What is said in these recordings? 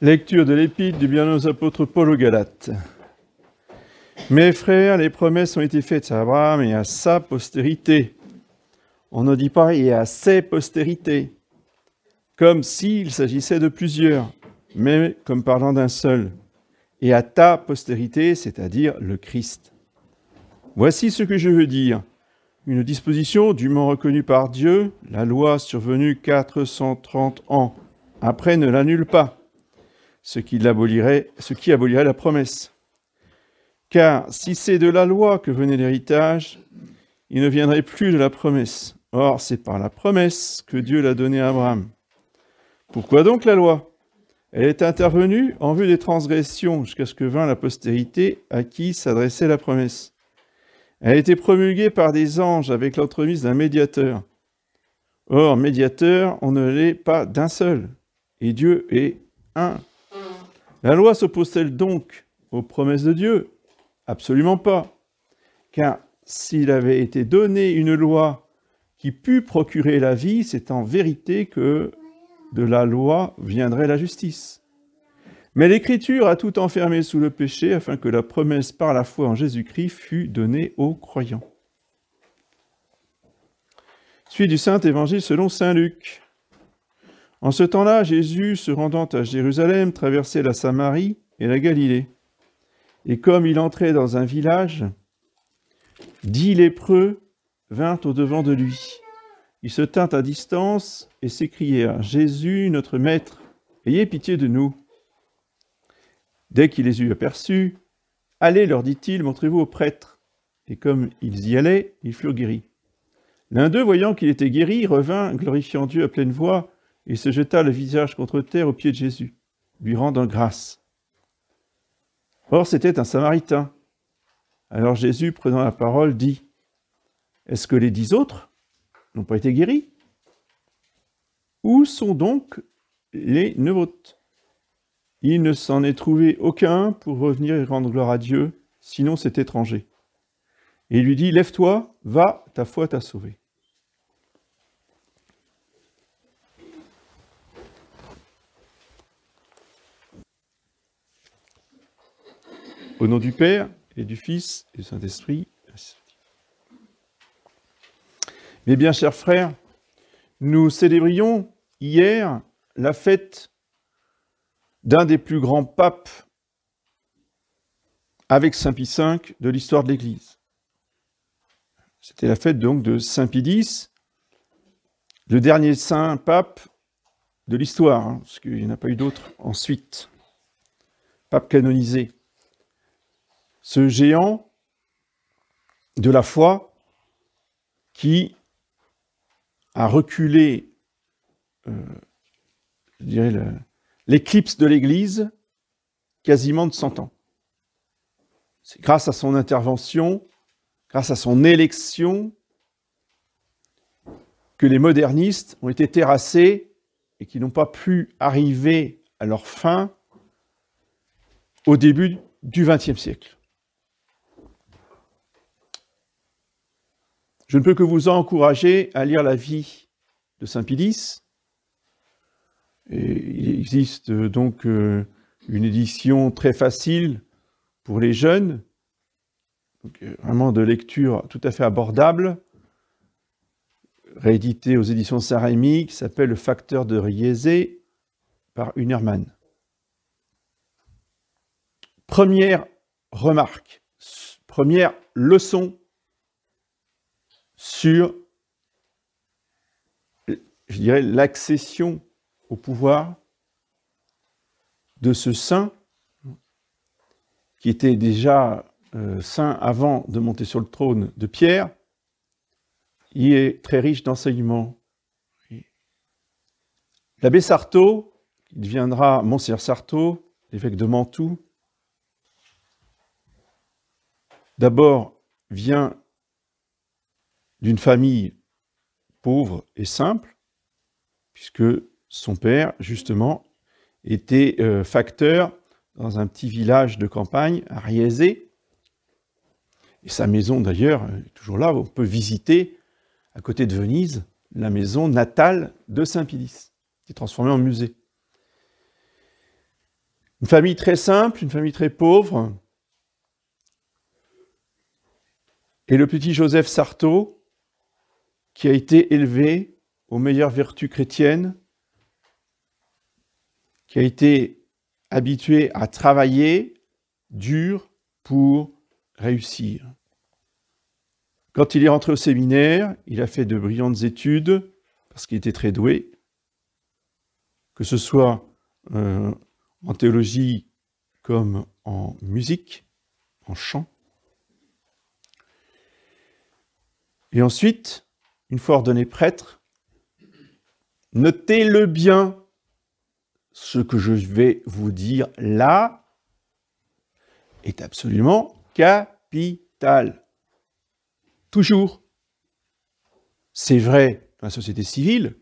Lecture de l'Épître du bienheureux apôtre Paul aux Galates. Mes frères, les promesses ont été faites à Abraham et à sa postérité. On ne dit pas et à ses postérités, comme s'il s'agissait de plusieurs, mais comme parlant d'un seul. Et à ta postérité, c'est-à-dire le Christ. Voici ce que je veux dire. Une disposition dûment reconnue par Dieu, la loi survenue 430 ans après ne l'annule pas, ce qui abolirait la promesse. Car si c'est de la loi que venait l'héritage, il ne viendrait plus de la promesse. Or, c'est par la promesse que Dieu l'a donnée à Abraham. Pourquoi donc la loi? Elle est intervenue en vue des transgressions jusqu'à ce que vint la postérité à qui s'adressait la promesse. Elle a été promulguée par des anges avec l'entremise d'un médiateur. Or, médiateur, on ne l'est pas d'un seul, et Dieu est un. La loi s'oppose-t-elle donc aux promesses de Dieu? Absolument pas. Car s'il avait été donné une loi qui pût procurer la vie, c'est en vérité que de la loi viendrait la justice. Mais l'Écriture a tout enfermé sous le péché afin que la promesse par la foi en Jésus-Christ fût donnée aux croyants. Suite du Saint Évangile selon saint Luc. En ce temps-là, Jésus, se rendant à Jérusalem, traversait la Samarie et la Galilée. Et comme il entrait dans un village, 10 lépreux vinrent au-devant de lui. Il se tint à distance et s'écrièrent « Jésus, notre Maître, ayez pitié de nous !» Dès qu'il les eut aperçus, « Allez, leur dit-il, montrez-vous aux prêtres. » Et comme ils y allaient, ils furent guéris. L'un d'eux, voyant qu'il était guéri, revint, glorifiant Dieu à pleine voix, et se jeta le visage contre terre aux pieds de Jésus, lui rendant grâce. Or, c'était un Samaritain. Alors Jésus, prenant la parole, dit « Est-ce que les 10 autres n'ont pas été guéris? Où sont donc les 9 autres? Il ne s'en est trouvé aucun pour revenir et rendre gloire à Dieu, sinon cet étranger. Et il lui dit « Lève-toi, va, ta foi t'a sauvé. » Au nom du Père, et du Fils, et du Saint-Esprit. Mes bien chers frères, nous célébrions hier la fête d'un des plus grands papes, avec Saint Pie V, de l'histoire de l'Église. C'était la fête donc de Saint Pie X, le dernier saint pape de l'histoire, parce qu'il n'y en a pas eu d'autres ensuite, pape canonisé. Ce géant de la foi qui a reculé, je dirais, l'éclipse de l'Église quasiment de 100 ans. C'est grâce à son intervention, grâce à son élection, que les modernistes ont été terrassés et qui n'ont pas pu arriver à leur fin au début du XXe siècle. Je ne peux que vous encourager à lire la vie de Saint Pie X. Et il existe donc une édition très facile pour les jeunes, donc vraiment de lecture tout à fait abordable, rééditée aux éditions Saint-Rémy, qui s'appelle « Le facteur de Riezé » par Unermann. Première remarque, première leçon sur, je dirais, l'accession au pouvoir de ce saint, qui était déjà saint avant de monter sur le trône de Pierre. Il est très riche d'enseignements. L'abbé Sarto, qui deviendra Monseigneur Sarto, l'évêque de Mantoue, d'abord vient d'une famille pauvre et simple, puisque son père, justement, était facteur dans un petit village de campagne, à Riezé. Et sa maison, d'ailleurs, est toujours là, on peut visiter, à côté de Venise, la maison natale de Saint Pie X, qui est transformée en musée. Une famille très simple, une famille très pauvre. Et le petit Joseph Sarto, qui a été élevé aux meilleures vertus chrétiennes, qui a été habitué à travailler dur pour réussir. Quand il est rentré au séminaire, il a fait de brillantes études, parce qu'il était très doué, que ce soit en théologie comme en musique, en chant. Et ensuite, une fois ordonné prêtre, notez-le bien, ce que je vais vous dire là est absolument capital. Toujours. C'est vrai dans la société civile,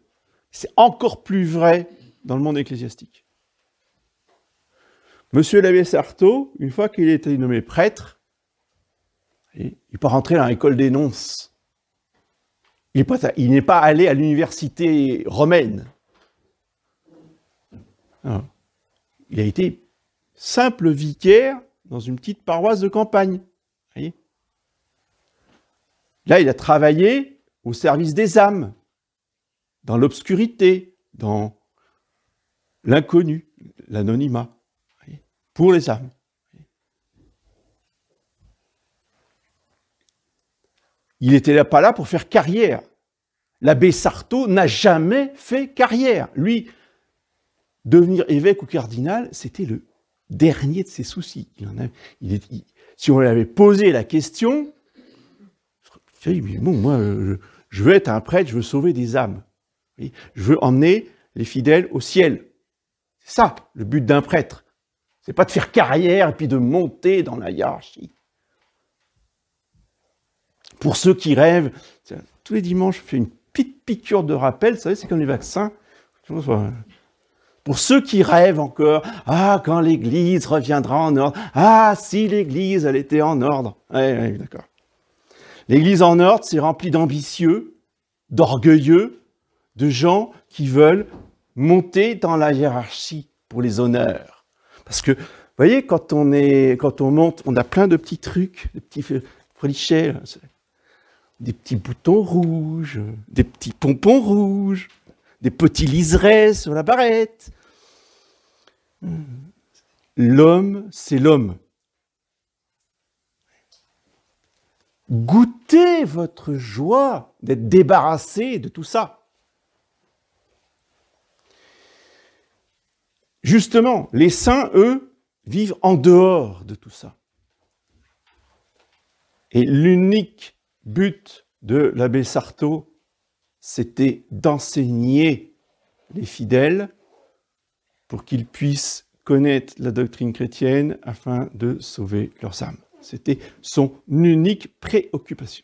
c'est encore plus vrai dans le monde ecclésiastique. Monsieur l'abbé Sarto, une fois qu'il a été nommé prêtre, il n'est pas rentré dans l'école des nonces. Il n'est pas allé à l'université romaine. Non. Il a été simple vicaire dans une petite paroisse de campagne. Voyez ? Là, il a travaillé au service des âmes, dans l'obscurité, dans l'inconnu, l'anonymat, pour les âmes. Il n'était pas là pour faire carrière. L'abbé Sarto n'a jamais fait carrière. Lui, devenir évêque ou cardinal, c'était le dernier de ses soucis. Si on lui avait posé la question, il dit, bon, moi, je veux être un prêtre, je veux sauver des âmes. Je veux emmener les fidèles au ciel. C'est ça, le but d'un prêtre. C'est pas de faire carrière et puis de monter dans la hiérarchie. Pour ceux qui rêvent, tous les dimanches, je fais une petite piqûre de rappel, vous savez, c'est comme les vaccins. Pour ceux qui rêvent encore, quand l'Église reviendra en ordre, si l'Église, elle était en ordre. Oui, d'accord. L'Église en ordre, c'est rempli d'ambitieux, d'orgueilleux, de gens qui veulent monter dans la hiérarchie pour les honneurs. Parce que, vous voyez, quand on monte, on a plein de petits trucs, des petits frelichets, des petits boutons rouges, des petits pompons rouges, des petits liserés sur la barrette. L'homme, c'est l'homme. Goûtez votre joie d'être débarrassé de tout ça. Justement, les saints, eux, vivent en dehors de tout ça. Et l'unique but de l'abbé Sarto, c'était d'enseigner les fidèles pour qu'ils puissent connaître la doctrine chrétienne afin de sauver leurs âmes. C'était son unique préoccupation.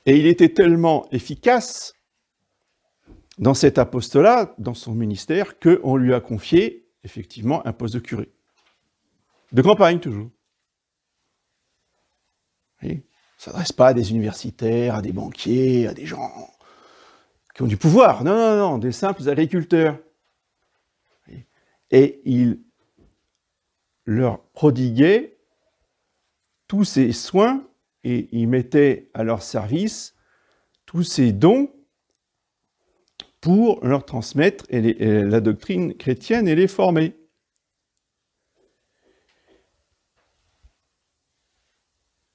Et il était tellement efficace dans cet apostolat, dans son ministère, qu'on lui a confié effectivement un poste de curé. De campagne toujours. Il ne s'adresse pas à des universitaires, à des banquiers, à des gens qui ont du pouvoir. Non, non, non, des simples agriculteurs. Et il leur prodiguait tous ses soins et il mettait à leur service tous ses dons pour leur transmettre la doctrine chrétienne et les former.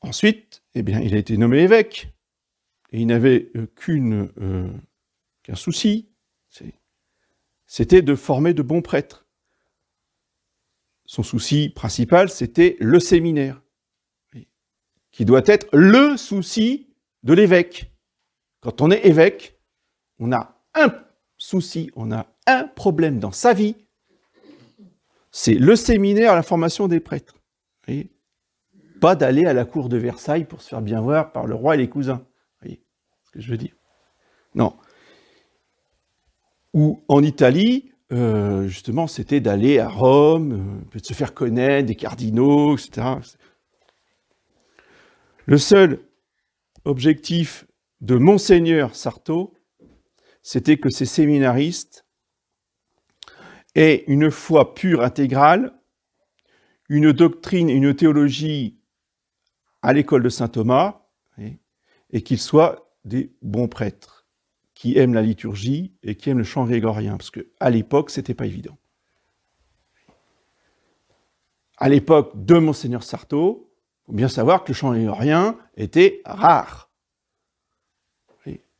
Ensuite, il a été nommé évêque et il n'avait qu'un souci, c'était de former de bons prêtres. Son souci principal, c'était le séminaire, qui doit être le souci de l'évêque. Quand on est évêque, on a un souci, on a un problème dans sa vie, c'est le séminaire, la formation des prêtres. Voyez, pas d'aller à la cour de Versailles pour se faire bien voir par le roi et les cousins. Vous voyez ce que je veux dire? Non. Ou en Italie, justement, c'était d'aller à Rome, de se faire connaître, des cardinaux, etc. Le seul objectif de Monseigneur Sarto, c'était que ces séminaristes aient une foi pure, intégrale, une doctrine, une théologie à l'école de saint Thomas, et qu'ils soient des bons prêtres, qui aiment la liturgie et qui aiment le chant grégorien, parce qu'à l'époque, ce n'était pas évident. À l'époque de Monseigneur Sarto, il faut bien savoir que le chant grégorien était rare.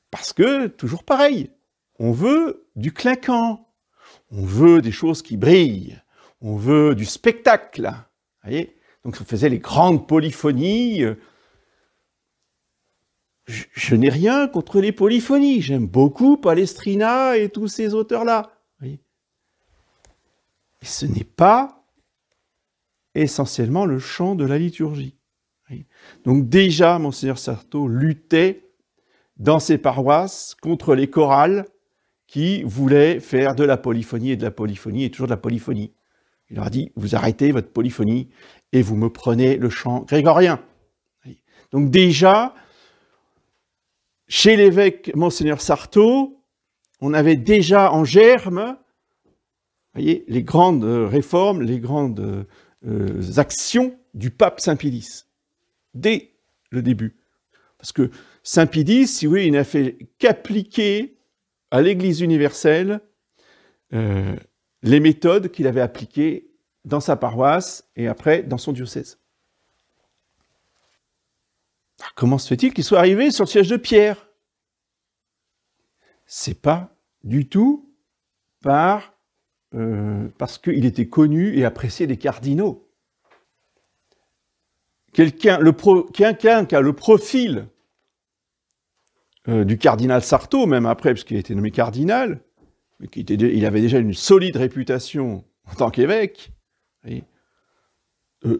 Parce que, toujours pareil, on veut du clinquant, on veut des choses qui brillent, on veut du spectacle. Vous voyez ? Donc on faisait les grandes polyphonies. Je n'ai rien contre les polyphonies, j'aime beaucoup Palestrina et tous ces auteurs-là. Mais ce n'est pas essentiellement le chant de la liturgie. Donc déjà, Monseigneur Sarto luttait dans ses paroisses contre les chorales qui voulaient faire de la polyphonie et toujours de la polyphonie. Il leur a dit, vous arrêtez votre polyphonie et vous me prenez le chant grégorien. Donc déjà, chez l'évêque Monseigneur Sarto, on avait déjà en germe, voyez, les grandes réformes, les grandes actions du pape Saint Pie X, dès le début. Parce que Saint Pie X, si vous voulez, il n'a fait qu'appliquer à l'Église universelle les méthodes qu'il avait appliquées dans sa paroisse et après dans son diocèse. Alors, comment se fait-il qu'il soit arrivé sur le siège de Pierre? C'est pas du tout parce qu'il était connu et apprécié des cardinaux. Quelqu'un qui a le profil du cardinal Sarto, même après, parce qu'il a été nommé cardinal, mais il avait déjà une solide réputation en tant qu'évêque,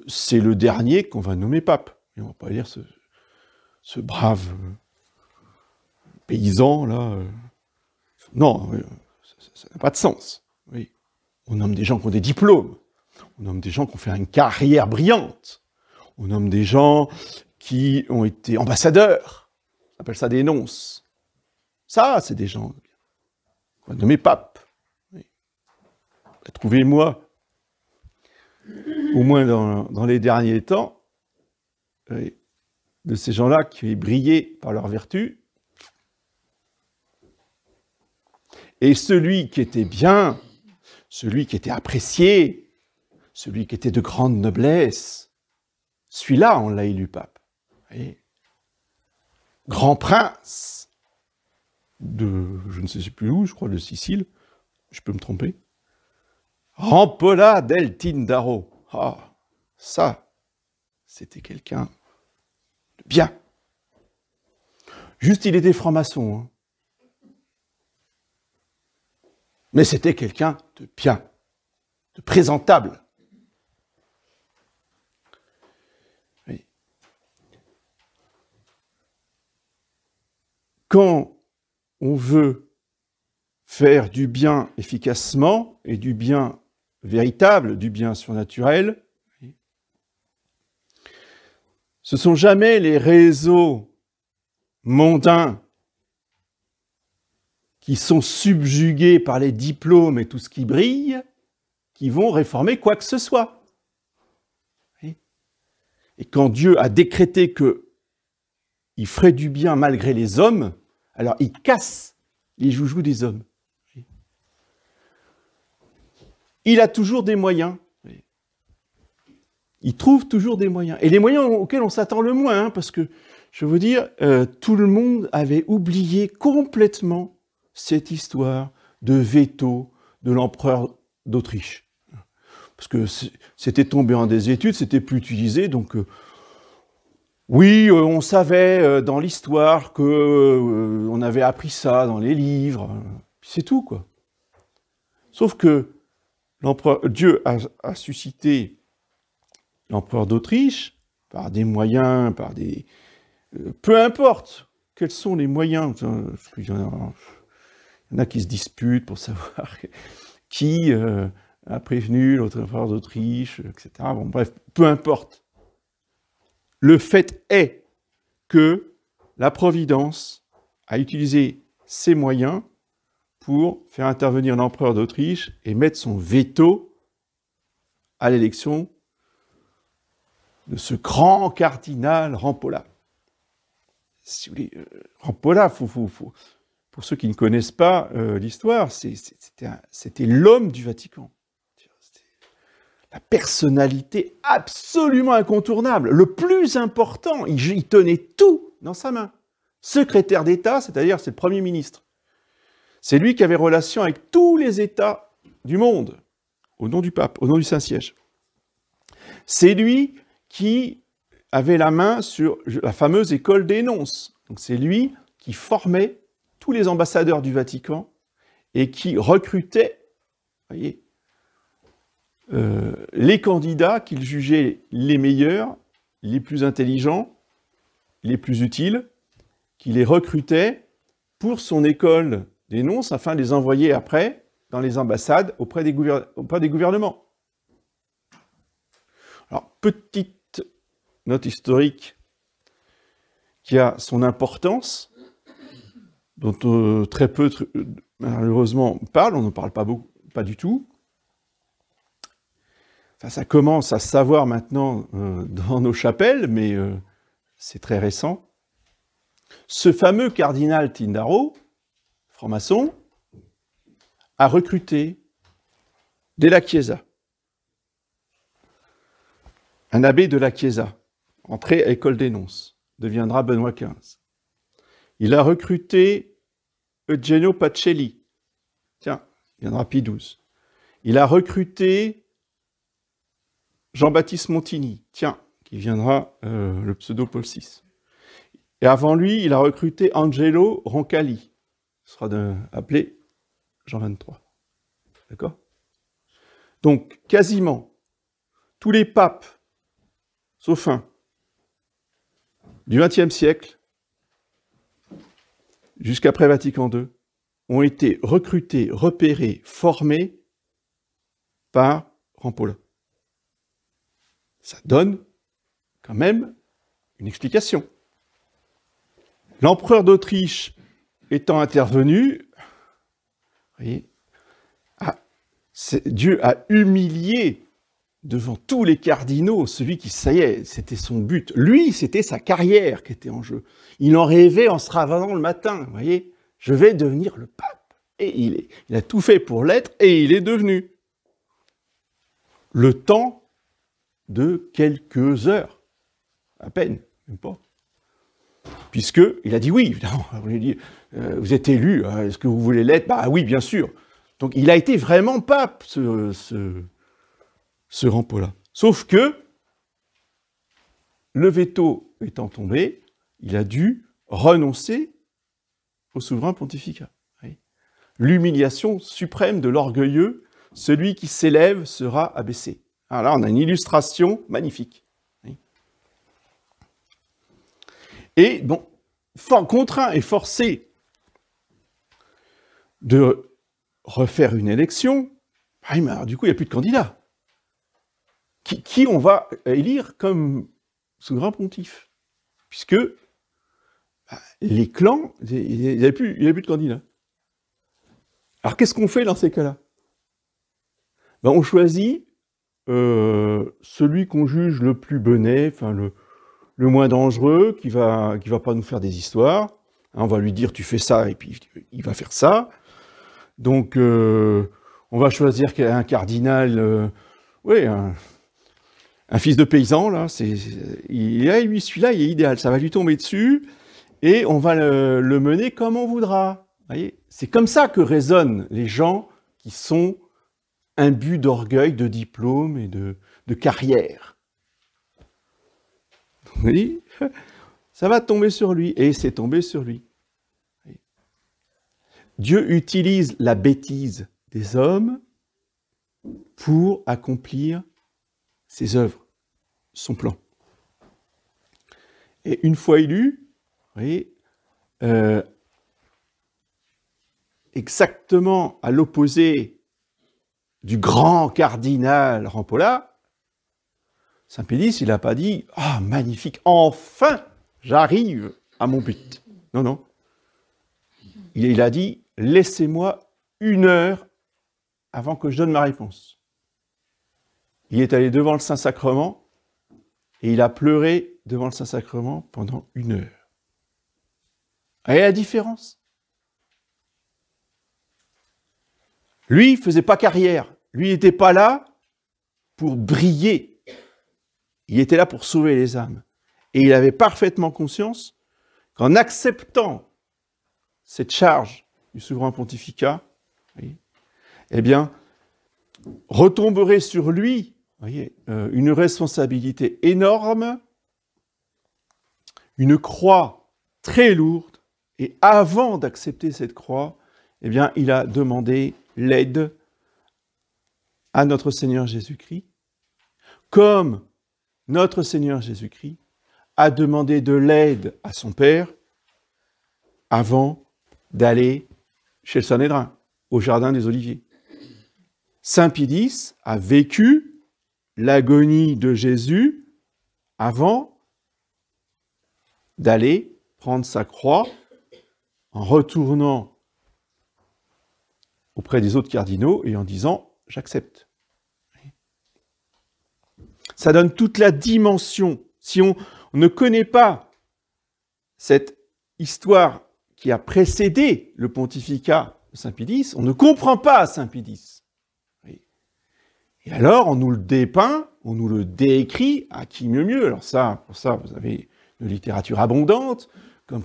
c'est le dernier qu'on va nommer pape. Et on ne va pas dire ce brave paysan, là. Non, ça n'a pas de sens. Oui. On nomme des gens qui ont des diplômes, on nomme des gens qui ont fait une carrière brillante, on nomme des gens qui ont été ambassadeurs, on appelle ça des nonces. Ça, c'est des gens qu'on va nommer pape. Oui. Trouvez-moi, au moins dans les derniers temps, de ces gens-là qui brillaient par leur vertu. Et celui qui était bien, celui qui était apprécié, celui qui était de grande noblesse, celui-là, on l'a élu pape. Et grand prince de, je ne sais plus où, je crois de Sicile, je peux me tromper. Rampolla del Tindaro. Ah, ça, c'était quelqu'un de bien. Juste, il était franc-maçon. Hein. Mais c'était quelqu'un de bien, de présentable. Oui. Quand on veut faire du bien efficacement et du bien véritable, du bien surnaturel, ce ne sont jamais les réseaux mondains qui sont subjugués par les diplômes et tout ce qui brille, qui vont réformer quoi que ce soit. Et quand Dieu a décrété qu'il ferait du bien malgré les hommes, alors il casse les joujoux des hommes. Il a toujours des moyens. Il trouve toujours des moyens. Et les moyens auxquels on s'attend le moins, hein, parce que, je veux dire, tout le monde avait oublié complètement cette histoire de veto de l'empereur d'Autriche. Parce que c'était tombé en désuétude, c'était plus utilisé, donc oui, on savait dans l'histoire qu'on avait appris ça dans les livres, c'est tout, quoi. Sauf que Dieu a suscité l'empereur d'Autriche par des moyens, par des... peu importe quels sont les moyens, il y en a qui se disputent pour savoir qui a prévenu l'empereur d'Autriche, etc. Bon, bref, peu importe. Le fait est que la Providence a utilisé ses moyens pour faire intervenir l'empereur d'Autriche et mettre son veto à l'élection de ce grand cardinal Rampolla. Si vous voulez, Rampolla, pour ceux qui ne connaissent pas l'histoire, c'était l'homme du Vatican. C'était la personnalité absolument incontournable, le plus important. Il tenait tout dans sa main. Secrétaire d'État, c'est-à-dire c'est le Premier ministre. C'est lui qui avait relation avec tous les États du monde, au nom du pape, au nom du Saint-Siège. C'est lui qui avait la main sur la fameuse école des nonces. Donc c'est lui qui formait tous les ambassadeurs du Vatican et qui recrutait, voyez, les candidats qu'il jugeait les meilleurs, les plus intelligents, les plus utiles, qui les recrutait pour son école des nonces afin de les envoyer après dans les ambassades auprès des gouvernements. Alors, petite note historique qui a son importance, dont très peu, malheureusement, parlent, on n'en parle pas beaucoup, pas du tout. Enfin, ça commence à se savoir maintenant dans nos chapelles, mais c'est très récent. Ce fameux cardinal Tindaro, franc-maçon, a recruté della Chiesa, un abbé de la Chiesa, entré à l'école des nonces, deviendra Benoît XV. Il a recruté Eugenio Pacelli, tiens, il viendra Pie XII. Il a recruté Jean-Baptiste Montini, tiens, qui viendra le pseudo Paul VI. Et avant lui, il a recruté Angelo Roncalli, qui sera appelé Jean XXIII. D'accord? Donc, quasiment tous les papes, sauf un, du XXe siècle, jusqu'après Vatican II, ont été recrutés, repérés, formés par Rampolla. Ça donne quand même une explication. L'empereur d'Autriche étant intervenu, vous voyez, Dieu a humilié devant tous les cardinaux celui qui, ça y est, c'était son but. Lui, c'était sa carrière qui était en jeu. Il en rêvait en se ravannant le matin, vous voyez, je vais devenir le pape. Et il a tout fait pour l'être, et il est devenu. Le temps de quelques heures, à peine, même pas. Puisqu'il a dit oui, évidemment. On lui a dit, vous êtes élu, est-ce que vous voulez l'être? Bah oui, bien sûr. Donc il a été vraiment pape, ce Rampolla. Sauf que, le veto étant tombé, il a dû renoncer au souverain pontificat. L'humiliation suprême de l'orgueilleux, celui qui s'élève sera abaissé. Alors là, on a une illustration magnifique. Et bon, contraint et forcé de refaire une élection, alors, du coup, il n'y a plus de candidat. Qui on va élire comme souverain pontife? Puisque les clans, il n'y avait plus de candidats. Alors, qu'est-ce qu'on fait dans ces cas-là? Ben, on choisit celui qu'on juge le plus benet, enfin le moins dangereux, qui va pas nous faire des histoires. Hein, on va lui dire, tu fais ça, et puis il va faire ça. Donc, on va choisir un cardinal, oui, un fils de paysan, là, lui, celui-là, il est idéal, ça va lui tomber dessus, et on va le mener comme on voudra. Voyez, c'est comme ça que raisonnent les gens qui sont imbus d'orgueil, de diplôme et de carrière. Vous voyez, ça va tomber sur lui, et c'est tombé sur lui. Dieu utilise la bêtise des hommes pour accomplir ses œuvres, son plan. Et une fois élu, vous voyez, exactement à l'opposé du grand cardinal Rampolla, Saint Pédis, il n'a pas dit « Ah, magnifique, enfin, j'arrive à mon but ». Non, non. Il a dit « Laissez-moi 1 heure avant que je donne ma réponse. Il est allé devant le Saint-Sacrement et il a pleuré devant le Saint-Sacrement pendant 1 heure. Vous voyez la différence? Lui, il ne faisait pas carrière. Lui, il n'était pas là pour briller. Il était là pour sauver les âmes. Et il avait parfaitement conscience qu'en acceptant cette charge du souverain pontificat, eh bien, retomberait sur lui, voyez, une responsabilité énorme, une croix très lourde, et avant d'accepter cette croix, eh bien, il a demandé l'aide à notre Seigneur Jésus-Christ, comme notre Seigneur Jésus-Christ a demandé de l'aide à son Père avant d'aller chez le Sanhédrin, au Jardin des Oliviers. Saint Pie X a vécu l'agonie de Jésus avant d'aller prendre sa croix en retournant auprès des autres cardinaux et en disant « j'accepte ». Ça donne toute la dimension. Si on ne connaît pas cette histoire qui a précédé le pontificat de Saint Pie X, on ne comprend pas Saint Pie X. Et alors, on nous le dépeint, on nous le décrit, à qui mieux. Alors ça, pour ça, vous avez une littérature abondante, comme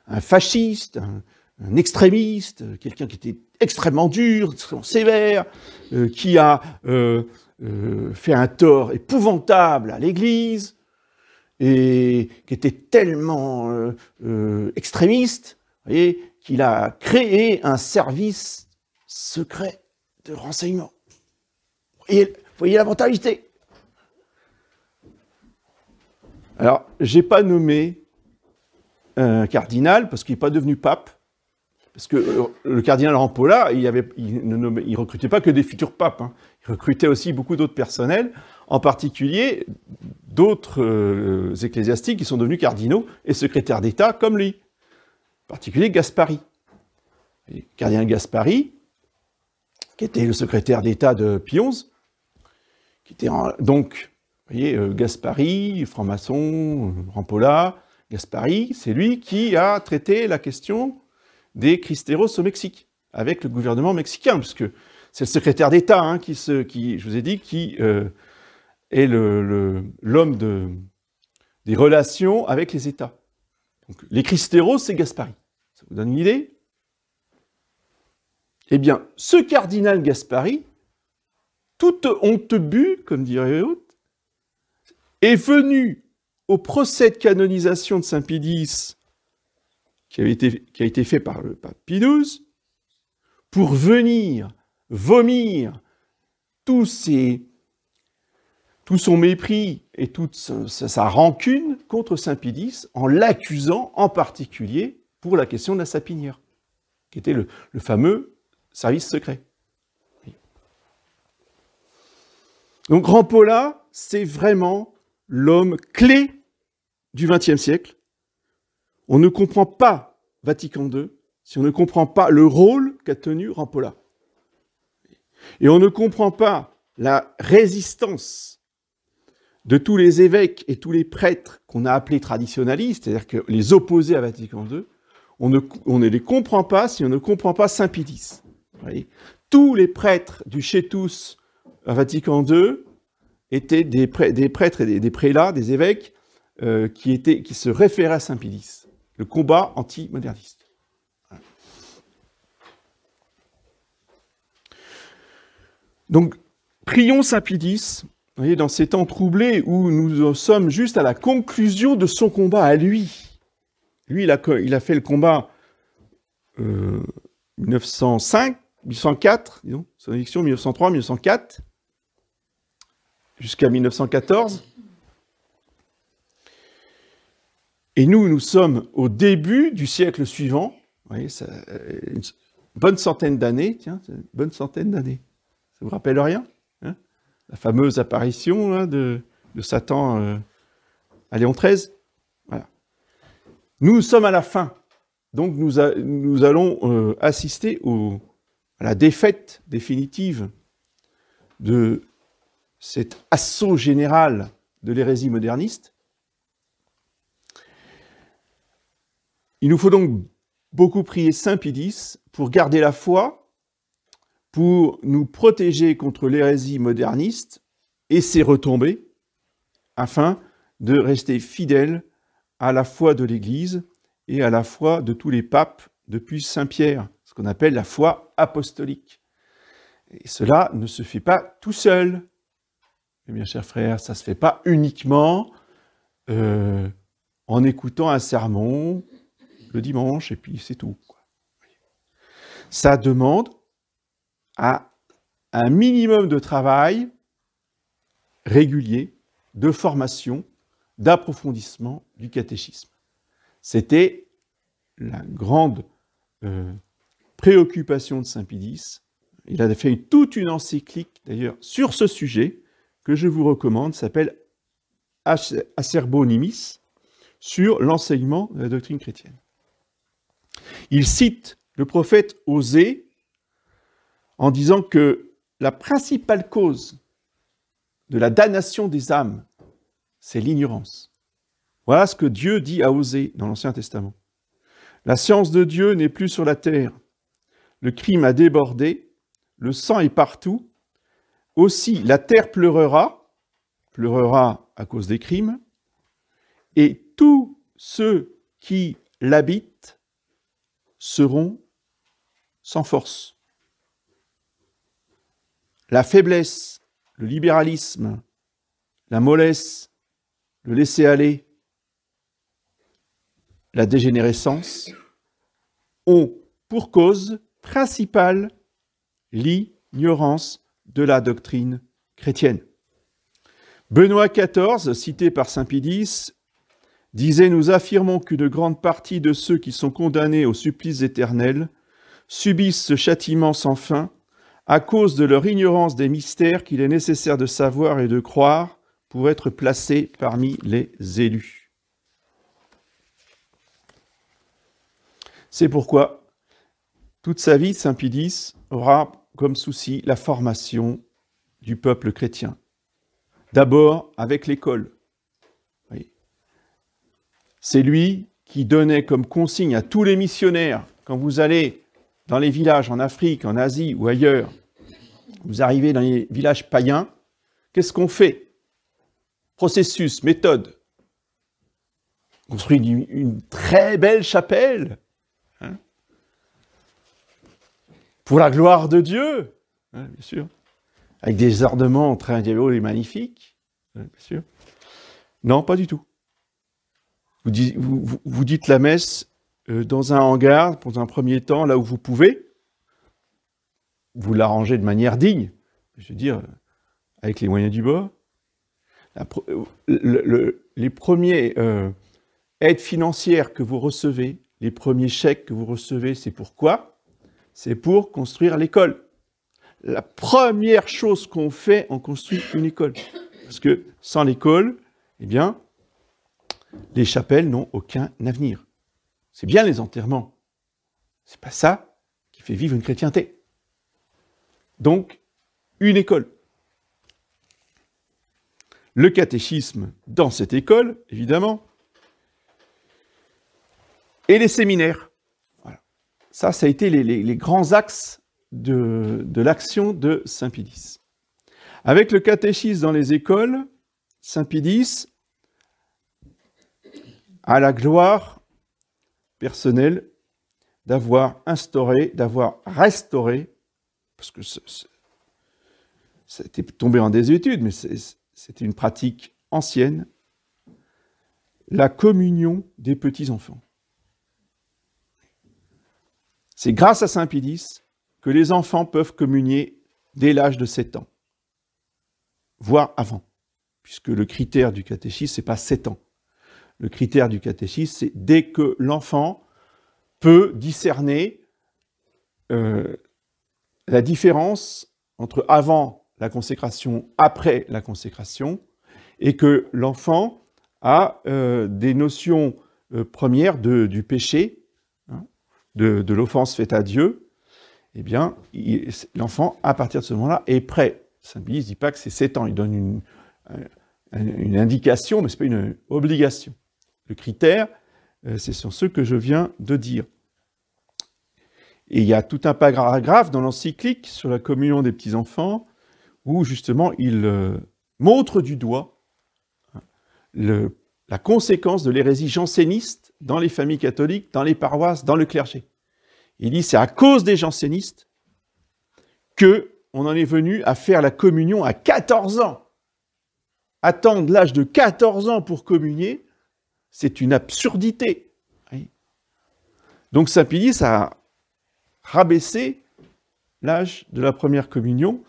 un fasciste, un extrémiste, quelqu'un qui était extrêmement dur, extrêmement sévère, qui a fait un tort épouvantable à l'Église, et qui était tellement extrémiste, vous voyez, qu'il a créé un service secret de renseignement. Vous voyez la mentalité. Alors, je n'ai pas nommé un cardinal, parce qu'il n'est pas devenu pape, parce que le cardinal Rampolla, il ne recrutait pas que des futurs papes, hein. Il recrutait aussi beaucoup d'autres personnels, en particulier d'autres ecclésiastiques qui sont devenus cardinaux et secrétaires d'État comme lui, en particulier Gaspari. Et cardinal Gaspari, qui était le secrétaire d'État de Pie XI, qui était donc, vous voyez, Gaspari, franc-maçon, Rampolla, Gaspari, c'est lui qui a traité la question des cristeros au Mexique, avec le gouvernement mexicain, puisque c'est le secrétaire d'État hein, qui, je vous ai dit, qui est l'homme des relations avec les États. Donc, les cristeros, c'est Gaspari. Ça vous donne une idée? Eh bien, ce cardinal Gaspari, toute honte bue, comme dirait l'autre, est venu au procès de canonisation de Saint Pie X, qui a été fait par le pape Pie XII, pour venir vomir tout son mépris et toute sa rancune contre Saint Pie X, en l'accusant en particulier pour la question de la sapinière, qui était le fameux service secret. Donc Rampolla, c'est vraiment l'homme clé du XXe siècle. On ne comprend pas Vatican II si on ne comprend pas le rôle qu'a tenu Rampolla. Et on ne comprend pas la résistance de tous les évêques et tous les prêtres qu'on a appelés traditionalistes, c'est-à-dire que les opposés à Vatican II, on ne les comprend pas si on ne comprend pas Saint Pie X. Tous les prêtres du Chétus à Vatican II étaient des prêtres et des prélats, des évêques, qui se référaient à Saint Pie X, le combat anti-moderniste. Donc, prions Saint Pie X, vous voyez, dans ces temps troublés où nous sommes juste à la conclusion de son combat à lui. Lui, il a fait le combat 1905, 1804, disons, son élection 1903, 1904, jusqu'à 1914. Et nous sommes au début du siècle suivant, vous voyez, une bonne centaine d'années, tiens, une bonne centaine d'années. Ça vous rappelle rien hein? La fameuse apparition hein, de Satan à Léon XIII. Voilà. Nous sommes à la fin. Donc nous allons assister à à la défaite définitive de cet assaut général de l'hérésie moderniste. Il nous faut donc beaucoup prier Saint Pie X pour garder la foi, pour nous protéger contre l'hérésie moderniste et ses retombées, afin de rester fidèles à la foi de l'Église et à la foi de tous les papes depuis Saint Pierre, ce qu'on appelle la foi apostolique. Et cela ne se fait pas tout seul. Eh bien, chers frères, ça ne se fait pas uniquement en écoutant un sermon le dimanche, et puis c'est tout, quoi. Ça demande un minimum de travail régulier, de formation, d'approfondissement du catéchisme. C'était la grande préoccupation de Saint Pie X. Il a fait toute une encyclique, d'ailleurs, sur ce sujet, que je vous recommande, s'appelle Acerbo Nimis, sur l'enseignement de la doctrine chrétienne. Il cite le prophète Osée en disant que la principale cause de la damnation des âmes, c'est l'ignorance. Voilà ce que Dieu dit à Osée dans l'Ancien Testament. La science de Dieu n'est plus sur la terre. Le crime a débordé, le sang est partout. Aussi, la terre pleurera à cause des crimes, et tous ceux qui l'habitent seront sans force. La faiblesse, le libéralisme, la mollesse, le laisser-aller, la dégénérescence ont pour cause principale l'ignorance de la doctrine chrétienne. Benoît XIV, cité par Saint Pie X, disait « Nous affirmons qu'une grande partie de ceux qui sont condamnés au supplice éternel subissent ce châtiment sans fin à cause de leur ignorance des mystères qu'il est nécessaire de savoir et de croire pour être placés parmi les élus. » C'est pourquoi, toute sa vie, Saint Pie X aura comme souci la formation du peuple chrétien. D'abord avec l'école. Oui. C'est lui qui donnait comme consigne à tous les missionnaires, quand vous allez dans les villages en Afrique, en Asie ou ailleurs, vous arrivez dans les villages païens, qu'est-ce qu'on fait? Processus, méthode. On construit une très belle chapelle, hein, pour la gloire de Dieu, hein, bien sûr, avec des ornements très beaux et magnifiques, hein, bien sûr. Non, pas du tout. Vous dites la messe dans un hangar, pour un premier temps, là où vous pouvez. Vous l'arrangez de manière digne, je veux dire, avec les moyens du bord. Les premiers aides financières que vous recevez, les premiers chèques que vous recevez, c'est pourquoi? C'est pour construire l'école. La première chose qu'on fait, on construit une école. Parce que sans l'école, eh bien, les chapelles n'ont aucun avenir. C'est bien les enterrements. C'est pas ça qui fait vivre une chrétienté. Donc, une école. Le catéchisme dans cette école, évidemment, et les séminaires. Voilà. Ça a été les grands axes de l'action de Saint Pie X. Avec le catéchisme dans les écoles, Saint Pie X a la gloire personnelle d'avoir instauré, d'avoir restauré, parce que ça était tombé en désuétude, mais c'était une pratique ancienne, la communion des petits-enfants. C'est grâce à Saint Pie X que les enfants peuvent communier dès l'âge de 7 ans, voire avant, puisque le critère du catéchisme, ce n'est pas 7 ans. Le critère du catéchisme, c'est dès que l'enfant peut discerner la différence entre avant la consécration, après la consécration, et que l'enfant a des notions premières du péché, hein, de l'offense faite à Dieu, eh bien, l'enfant, à partir de ce moment-là, est prêt. Saint Pie ne dit pas que c'est 7 ans, il donne une indication, mais ce n'est pas une obligation. Le critère, c'est sur ce que je viens de dire. Et il y a tout un paragraphe dans l'encyclique sur la communion des petits-enfants, où justement il montre du doigt la conséquence de l'hérésie janséniste dans les familles catholiques, dans les paroisses, dans le clergé. Il dit c'est à cause des jansénistes qu'on en est venu à faire la communion à 14 ans. Attendre l'âge de 14 ans pour communier, c'est une absurdité. Donc Saint Pie a rabaissé l'âge de la première communion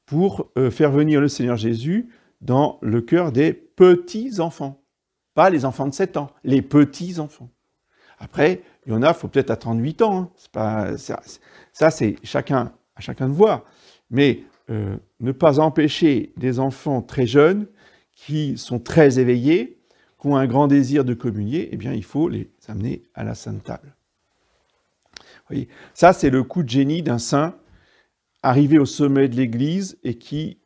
pour faire venir le Seigneur Jésus dans le cœur des petits-enfants. Pas les enfants de 7 ans, les petits-enfants. Après, il y en a, il faut peut-être attendre 8 ans. Hein. C'est pas, ça, c'est à chacun de voir. Mais ne pas empêcher des enfants très jeunes, qui sont très éveillés, qui ont un grand désir de communier, eh bien, il faut les amener à la Sainte Table. Vous voyez, ça, c'est le coup de génie d'un saint arrivé au sommet de l'Église et qui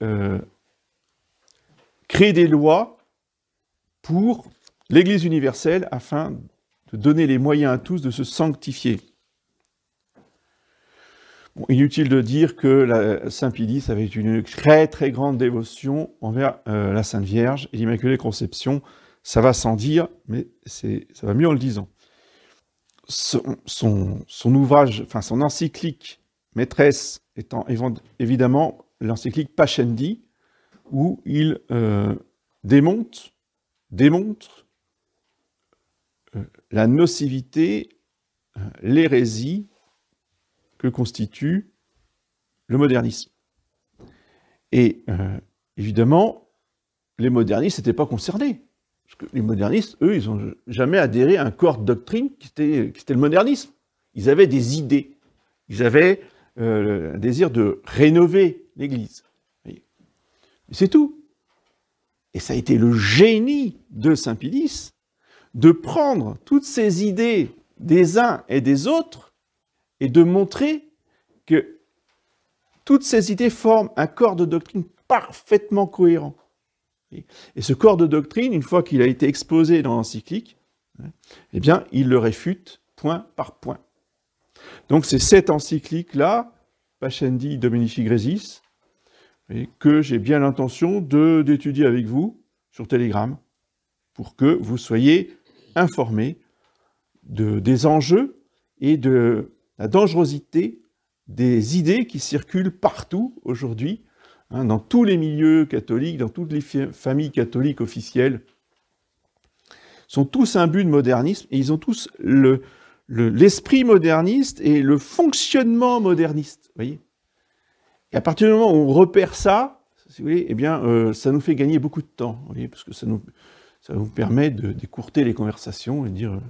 crée des lois pour l'Église universelle afin de donner les moyens à tous de se sanctifier. Bon, inutile de dire que Saint Pie avait une très très grande dévotion envers la Sainte Vierge et l'Immaculée Conception. Ça va sans dire, mais ça va mieux en le disant. Son ouvrage, enfin son encyclique maîtresse étant évidemment l'encyclique Pascendi, où il démontre la nocivité, l'hérésie que constitue le modernisme. Et évidemment, les modernistes n'étaient pas concernés. Parce que les modernistes, eux, ils n'ont jamais adhéré à un corps de doctrine qui était le modernisme. Ils avaient des idées. Ils avaient le désir de rénover l'Église. C'est tout. Et ça a été le génie de Saint Pie de prendre toutes ces idées des uns et des autres et de montrer que toutes ces idées forment un corps de doctrine parfaitement cohérent. Et ce corps de doctrine, une fois qu'il a été exposé dans l'encyclique, eh bien, il le réfute point par point. Donc c'est cette encyclique-là, Pascendi Dominici Grésis, que j'ai bien l'intention d'étudier avec vous sur Telegram, pour que vous soyez informés des enjeux et de la dangerosité des idées qui circulent partout aujourd'hui, hein, dans tous les milieux catholiques, dans toutes les familles catholiques officielles, sont tous imbus de modernisme et ils ont tous l'esprit moderniste et le fonctionnement moderniste. Voyez. Et à partir du moment où on repère ça, si vous voulez, eh bien, ça nous fait gagner beaucoup de temps, vous voyez, parce que ça nous permet d'écourter les conversations et de dire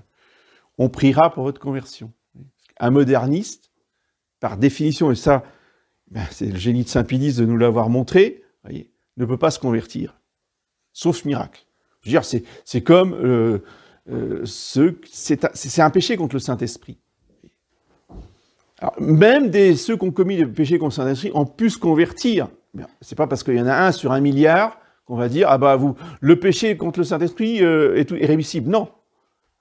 on priera pour votre conversion. Un moderniste, par définition, et ça, ben, c'est le génie de Saint Pie de nous l'avoir montré, voyez, ne peut pas se convertir, sauf miracle. Je veux dire, c'est comme c'est un péché contre le Saint-Esprit. Alors, même ceux qui ont commis des péchés contre le Saint-Esprit ont pu se convertir. C'est pas parce qu'il y en a 1 sur 1 milliard qu'on va dire, ah bah le péché contre le Saint-Esprit est rémissible. Non.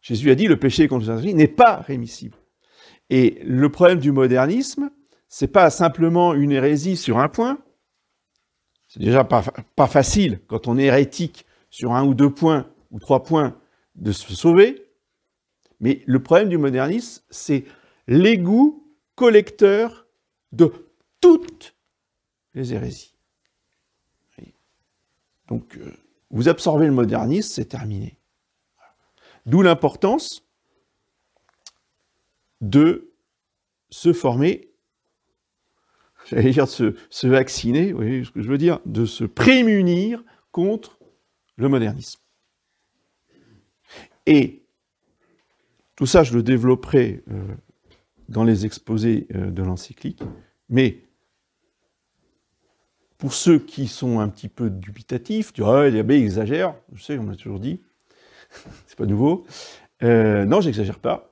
Jésus a dit, le péché contre le Saint-Esprit n'est pas rémissible. Et le problème du modernisme, c'est pas simplement une hérésie sur un point. C'est déjà pas facile, quand on est hérétique, sur 1 ou 2 points, ou 3 points, de se sauver. Mais le problème du modernisme, c'est l'égout collecteur de toutes les hérésies. Donc, vous absorbez le modernisme, c'est terminé. D'où l'importance de se former, j'allais dire de se vacciner, vous voyez ce que je veux dire, de se prémunir contre le modernisme. Et tout ça, je le développerai dans les exposés de l'encyclique, mais pour ceux qui sont un petit peu dubitatifs, tu vois, les abbés exagèrent, je sais, on m'a toujours dit, c'est pas nouveau. Non, j'exagère pas.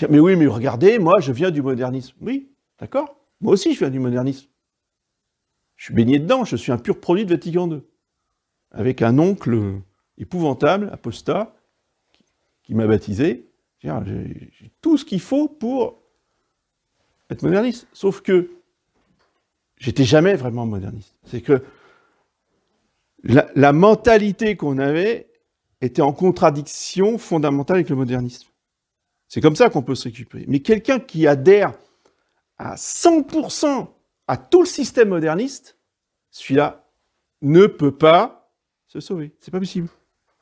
Mais oui, mais regardez, moi, je viens du modernisme. Oui, d'accord. Moi aussi, je viens du modernisme. Je suis baigné dedans, je suis un pur produit de Vatican II. Avec un oncle épouvantable, apostat, qui m'a baptisé. J'ai tout ce qu'il faut pour être moderniste. Sauf que j'étais jamais vraiment moderniste. C'est que la mentalité qu'on avait était en contradiction fondamentale avec le modernisme. C'est comme ça qu'on peut se récupérer. Mais quelqu'un qui adhère à 100% à tout le système moderniste, celui-là ne peut pas se sauver. C'est pas possible.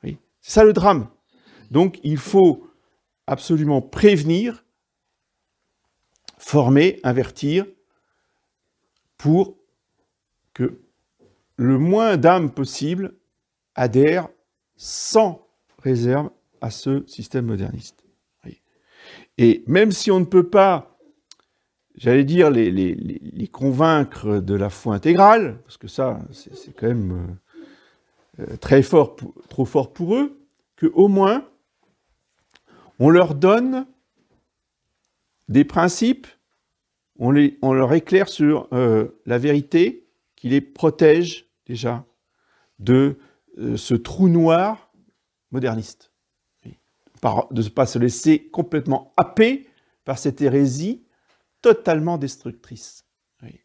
Oui. C'est ça le drame. Donc il faut absolument prévenir, former, avertir, pour que le moins d'âmes possible adhèrent sans réserve à ce système moderniste. Oui. Et même si on ne peut pas, j'allais dire, les convaincre de la foi intégrale, parce que ça, c'est quand même très fort, trop fort pour eux, qu'au moins, on leur donne des principes, on leur éclaire sur la vérité, qui les protège déjà de ce trou noir moderniste. Oui. De ne pas se laisser complètement happer par cette hérésie totalement destructrice. Oui.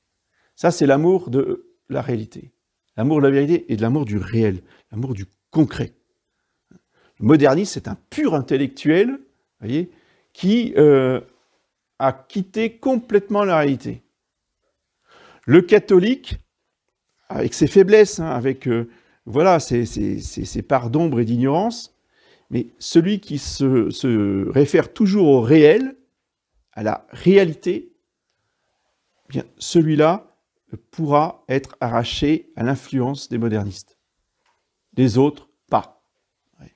Ça, c'est l'amour de la réalité. L'amour de la vérité et de l'amour du réel, l'amour du concret. Le modernisme, c'est un pur intellectuel, voyez, qui a quitté complètement la réalité. Le catholique, avec ses faiblesses, hein, avec voilà, ses parts d'ombre et d'ignorance, mais celui qui se réfère toujours au réel, à la réalité, eh bien, celui-là pourra être arraché à l'influence des modernistes. Les autres, pas. Ouais.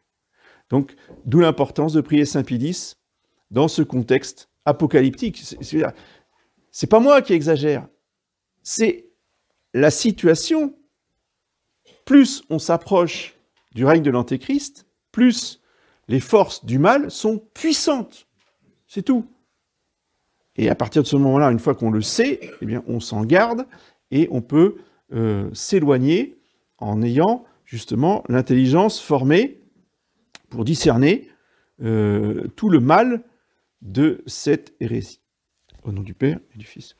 Donc, d'où l'importance de prier Saint Pie X dans ce contexte apocalyptique. C'est pas moi qui exagère, c'est la situation. Plus on s'approche du règne de l'Antéchrist, plus les forces du mal sont puissantes. C'est tout. Et à partir de ce moment-là, une fois qu'on le sait, eh bien, on s'en garde et on peut s'éloigner en ayant justement l'intelligence formée pour discerner tout le mal de cette hérésie. Au nom du Père et du Fils.